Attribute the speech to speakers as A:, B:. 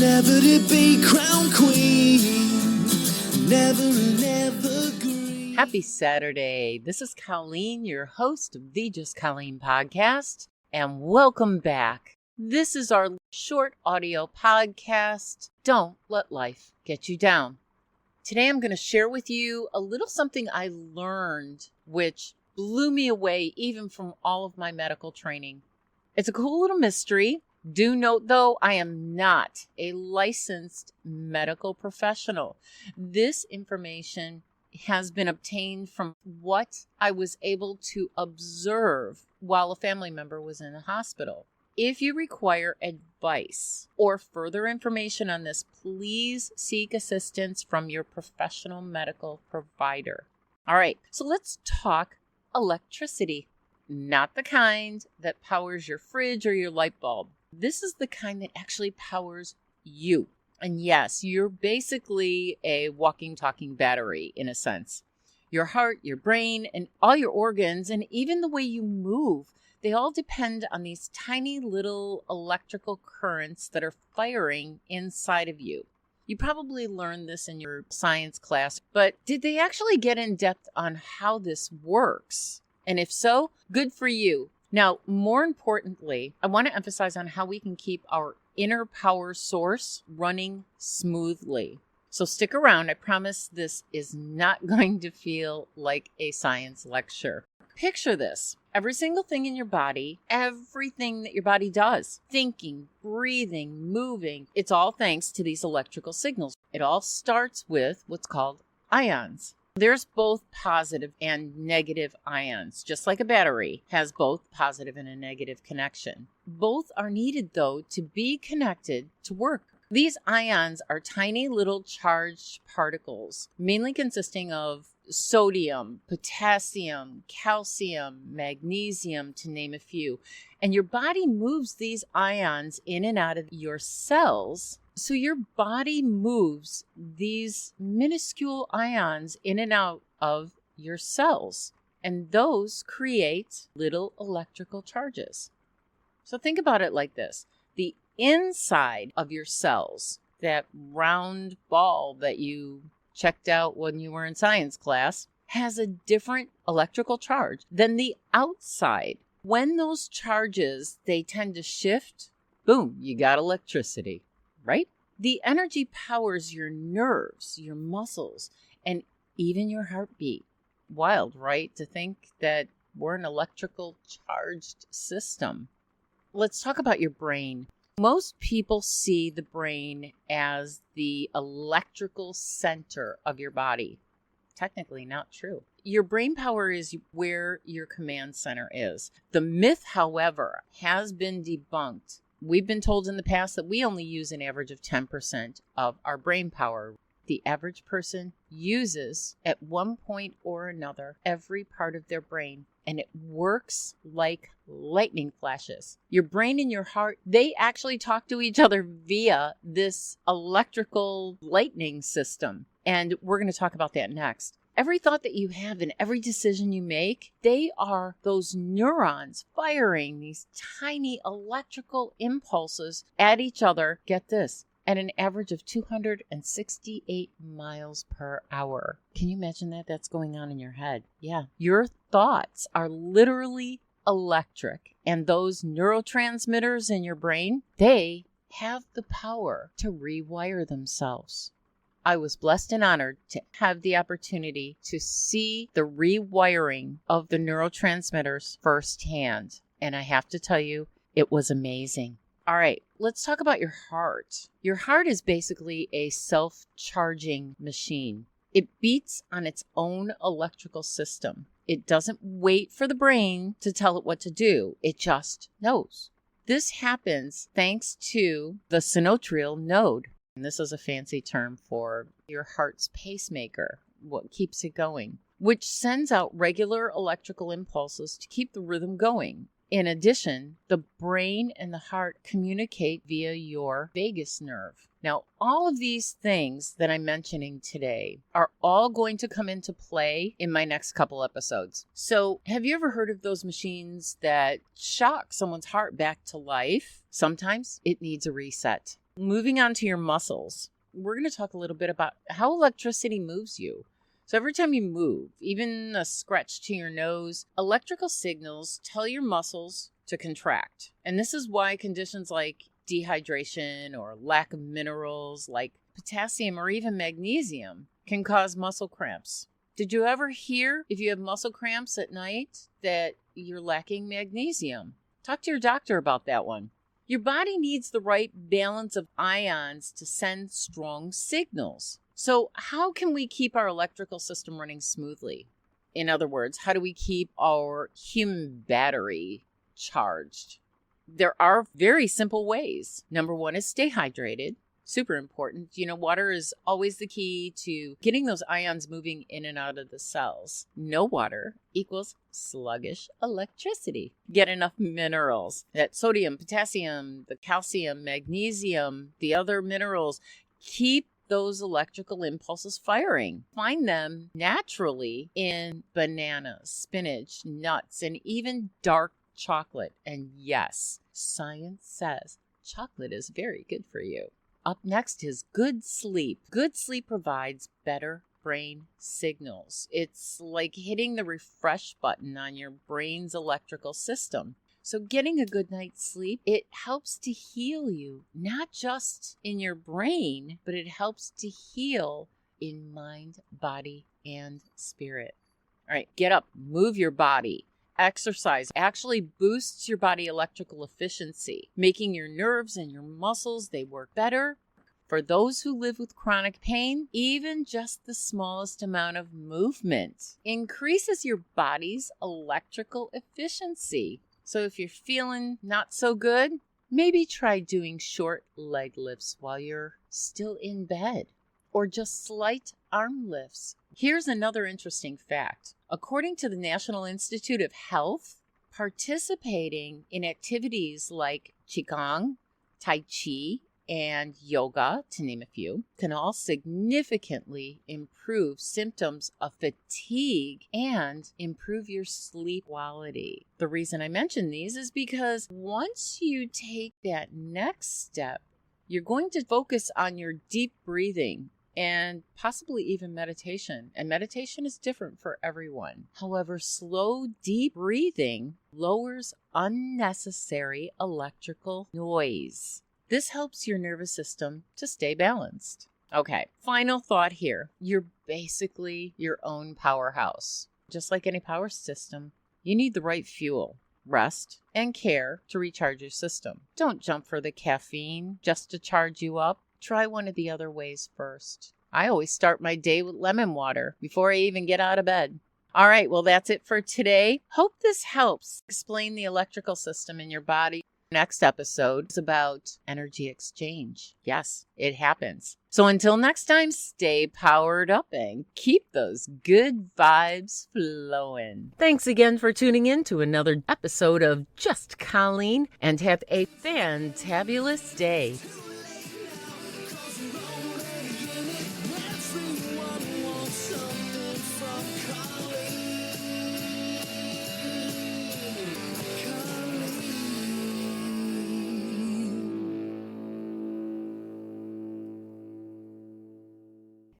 A: never to be crowned queen, never and ever green.
B: Happy Saturday. This is Colleen, your host of the Just Colleen Podcast, and welcome back. This is our short audio podcast, Don't Let Life Get You Down. Today I'm going to share with you a little something I learned, which blew me away even from all of my medical training. It's a cool little mystery. Do note, though, I am not a licensed medical professional. This information has been obtained from what I was able to observe while a family member was in the hospital. If you require advice or further information on this, please seek assistance from your professional medical provider. All right, so let's talk electricity. Not the kind that powers your fridge or your light bulb. This is the kind that actually powers you. And yes, you're basically a walking, talking battery in a sense. Your heart, your brain, and all your organs, and even the way you move, they all depend on these tiny little electrical currents that are firing inside of you. You probably learned this in your science class, but did they actually get in depth on how this works? And if so, good for you. Now, more importantly, I want to emphasize on how we can keep our inner power source running smoothly. So stick around. I promise this is not going to feel like a science lecture. Picture this. Every single thing in your body, everything that your body does, thinking, breathing, moving, it's all thanks to these electrical signals. It all starts with what's called ions. There's both positive and negative ions, just like a battery has both positive and a negative connection. Both are needed, though, to be connected to work. These ions are tiny little charged particles, mainly consisting of sodium, potassium, calcium, magnesium, to name a few. And your body moves these ions in and out of your cells. So your body moves these minuscule ions in and out of your cells, and those create little electrical charges. So think about it like this. The inside of your cells, that round ball that you checked out when you were in science class, has a different electrical charge than the outside. When those charges, they tend to shift, boom, you got electricity. Right? The energy powers your nerves, your muscles, and even your heartbeat. Wild, right? To think that we're an electrical charged system. Let's talk about your brain. Most people see the brain as the electrical center of your body. Technically not true. Your brain power is where your command center is. The myth, however, has been debunked. We've been told in the past that we only use an average of 10% of our brain power. The average person uses, at one point or another, every part of their brain, and it works like lightning flashes. Your brain and your heart, they actually talk to each other via this electrical lightning system, and we're going to talk about that next. Every thought that you have and every decision you make, they are those neurons firing these tiny electrical impulses at each other, get this, at an average of 268 miles per hour. Can you imagine that? That's going on in your head. Yeah. Your thoughts are literally electric, and those neurotransmitters in your brain, they have the power to rewire themselves. I was blessed and honored to have the opportunity to see the rewiring of the neurotransmitters firsthand. And I have to tell you, it was amazing. All right, let's talk about your heart. Your heart is basically a self-charging machine. It beats on its own electrical system. It doesn't wait for the brain to tell it what to do. It just knows. This happens thanks to the sinoatrial node. And this is a fancy term for your heart's pacemaker, what keeps it going, which sends out regular electrical impulses to keep the rhythm going. In addition, the brain and the heart communicate via your vagus nerve. Now, all of these things that I'm mentioning today are all going to come into play in my next couple episodes. So, have you ever heard of those machines that shock someone's heart back to life? Sometimes it needs a reset. Moving on to your muscles, we're going to talk a little bit about how electricity moves you. So every time you move, even a scratch to your nose, electrical signals tell your muscles to contract. And this is why conditions like dehydration or lack of minerals like potassium or even magnesium can cause muscle cramps. Did you ever hear if you have muscle cramps at night that you're lacking magnesium? Talk to your doctor about that one. Your body needs the right balance of ions to send strong signals. So how can we keep our electrical system running smoothly? In other words, how do we keep our human battery charged? There are very simple ways. Number one is stay hydrated. Super important. Water is always the key to getting those ions moving in and out of the cells. No water equals sluggish electricity. Get enough minerals. That sodium, potassium, the calcium, magnesium, the other minerals. Keep those electrical impulses firing. Find them naturally in bananas, spinach, nuts, and even dark chocolate. And yes, science says chocolate is very good for you. Up next is good sleep. Good sleep provides better brain signals. It's like hitting the refresh button on your brain's electrical system. So getting a good night's sleep, it helps to heal you, not just in your brain, but it helps to heal in mind, body, and spirit. All right, get up, move your body. Exercise actually boosts your body electrical efficiency, making your nerves and your muscles, they work better. For those who live with chronic pain, even just the smallest amount of movement increases your body's electrical efficiency. So if you're feeling not so good, maybe try doing short leg lifts while you're still in bed, or just slight arm lifts. Here's another interesting fact. According to the National Institute of Health, participating in activities like Qigong, Tai Chi, and yoga, to name a few, can all significantly improve symptoms of fatigue and improve your sleep quality. The reason I mention these is because once you take that next step, you're going to focus on your deep breathing and possibly even meditation. And meditation is different for everyone. However, slow, deep breathing lowers unnecessary electrical noise. This helps your nervous system to stay balanced. Okay, final thought here. You're basically your own powerhouse. Just like any power system, you need the right fuel, rest, and care to recharge your system. Don't jump for the caffeine just to charge you up. Try one of the other ways first. I always start my day with lemon water before I even get out of bed. All right, well, that's it for today. Hope this helps explain the electrical system in your body. Next episode is about energy exchange. Yes, it happens. So until next time, stay powered up and keep those good vibes flowing. Thanks again for tuning in to another episode of Just Colleen, and have a fantabulous day.